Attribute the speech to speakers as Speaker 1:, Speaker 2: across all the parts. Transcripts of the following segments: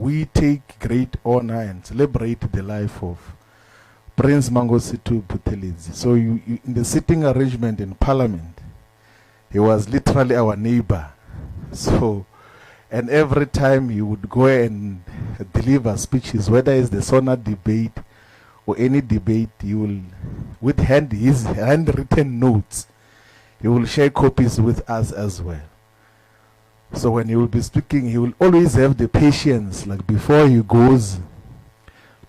Speaker 1: we take great honor and celebrate the life of Prince Mangosuthu Buthelezi. So in the sitting arrangement in Parliament, he was literally our neighbor. So, and every time he would go and deliver speeches, whether it's the SONA debate or any debate, he will, with his handwritten notes, he will share copies with us as well. So when he will be speaking, he will always have the patience, like before he goes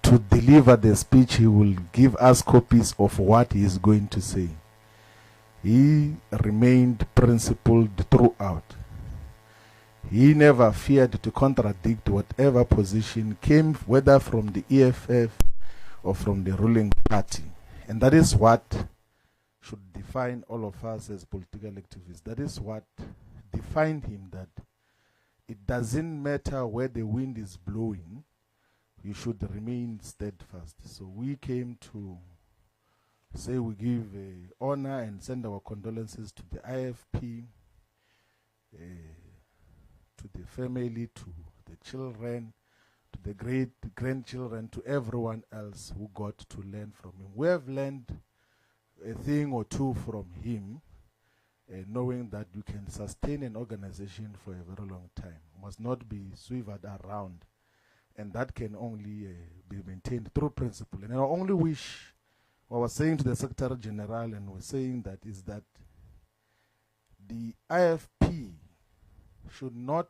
Speaker 1: to deliver the speech, he will give us copies of what he is going to say. He remained principled throughout. He never feared to contradict whatever position came, whether from the EFF or from the ruling party. And that is what should define all of us as political activists. That is what defined him, that it doesn't matter where the wind is blowing, you should remain steadfast. So we came to say we give honor and send our condolences to the IFP, to the family, to the children, to the great grandchildren, to everyone else who got to learn from him. We have learned a thing or two from him, knowing that you can sustain an organization for a very long time. Must not be swivered around, and that can only be maintained through principle. And our only wish, what I was saying to the Secretary General, and we're saying that, is that the IFP should not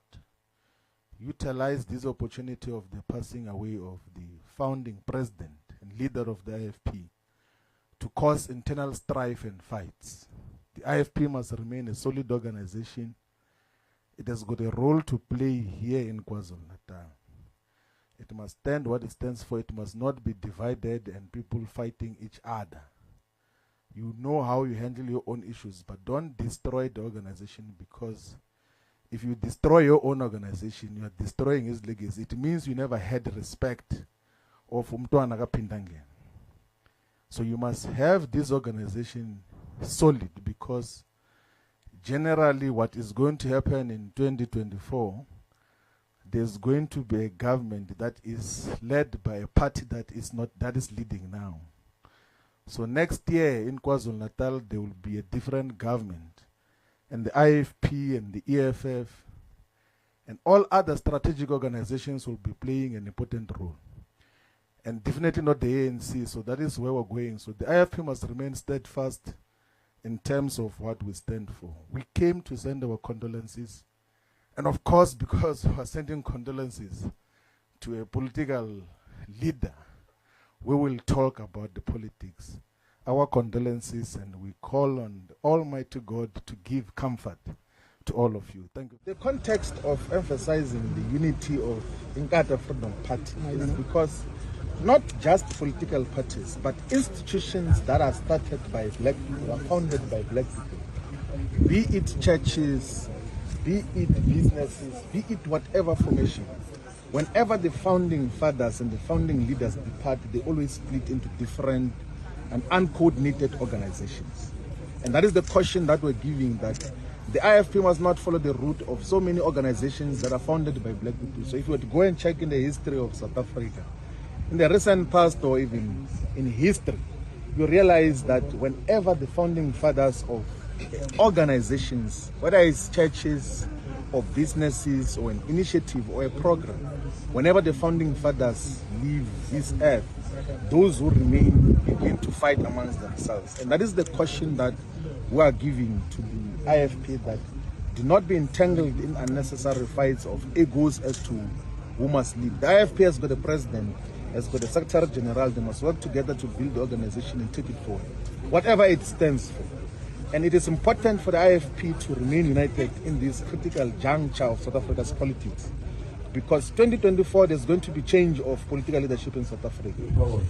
Speaker 1: utilize this opportunity of the passing away of the founding president and leader of the IFP to cause internal strife and fights. The IFP must remain a solid organization. It has got a role to play here in KwaZulu-Natal. It must stand what it stands for. It must not be divided and people fighting each other. You know how you handle your own issues, but don't destroy the organization, because if you destroy your own organization, you are destroying his legacy. It means you never had respect of koMntwana Wakwaphindangene. So you must have this organization solid, because generally what is going to happen in 2024, there's going to be a government that is led by a party that is leading now. So next year in KwaZulu-Natal, there will be a different government, and the IFP and the EFF and all other strategic organizations will be playing an important role, and definitely not the ANC. So that is where we're going. So the IFP must remain steadfast in terms of what we stand for. We came to send our condolences, and of course, because we are sending condolences to a political leader, we will talk about the politics. Our condolences, and we call on the Almighty God to give comfort to all of you. Thank you. The context of emphasizing the unity of Inkatha Freedom Party is because not just political parties, but institutions that are started by black people, are founded by black people, be it churches, be it businesses, be it whatever formation. Whenever the founding fathers and the founding leaders depart, they always split into different and uncoordinated organizations. And that is the caution that we're giving, that the IFP must not follow the route of so many organizations that are founded by black people. So if you were to go and check in the history of South Africa, in the recent past or even in history, you realize that whenever the founding fathers of organizations, whether it's churches or businesses or an initiative or a program, whenever the founding fathers leave this earth, those who remain begin to fight amongst themselves. And that is the caution that we are giving to the IFP, that do not be entangled in unnecessary fights of egos as to who must lead. The IFP has got a president, has got a Secretary General. They must work together to build the organization and take it forward, whatever it stands for. And it is important for the IFP to remain united in this critical juncture of South Africa's politics, because 2024 there's going to be change of political leadership in South Africa,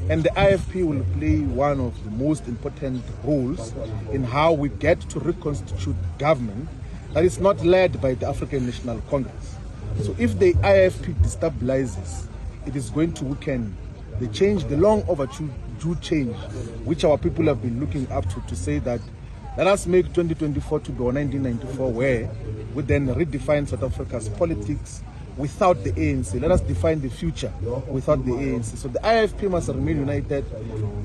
Speaker 1: and the IFP will play one of the most important roles in how we get to reconstitute government that is not led by the African National Congress. So if the IFP destabilizes, it is going to weaken the change, the long overdue change, which our people have been looking up to say that let us make 2024 to be 1994, where we then redefine South Africa's politics,
Speaker 2: without the ANC. Let us define the future without the ANC. So the IFP must remain united.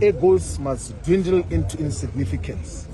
Speaker 2: Egos must dwindle into insignificance.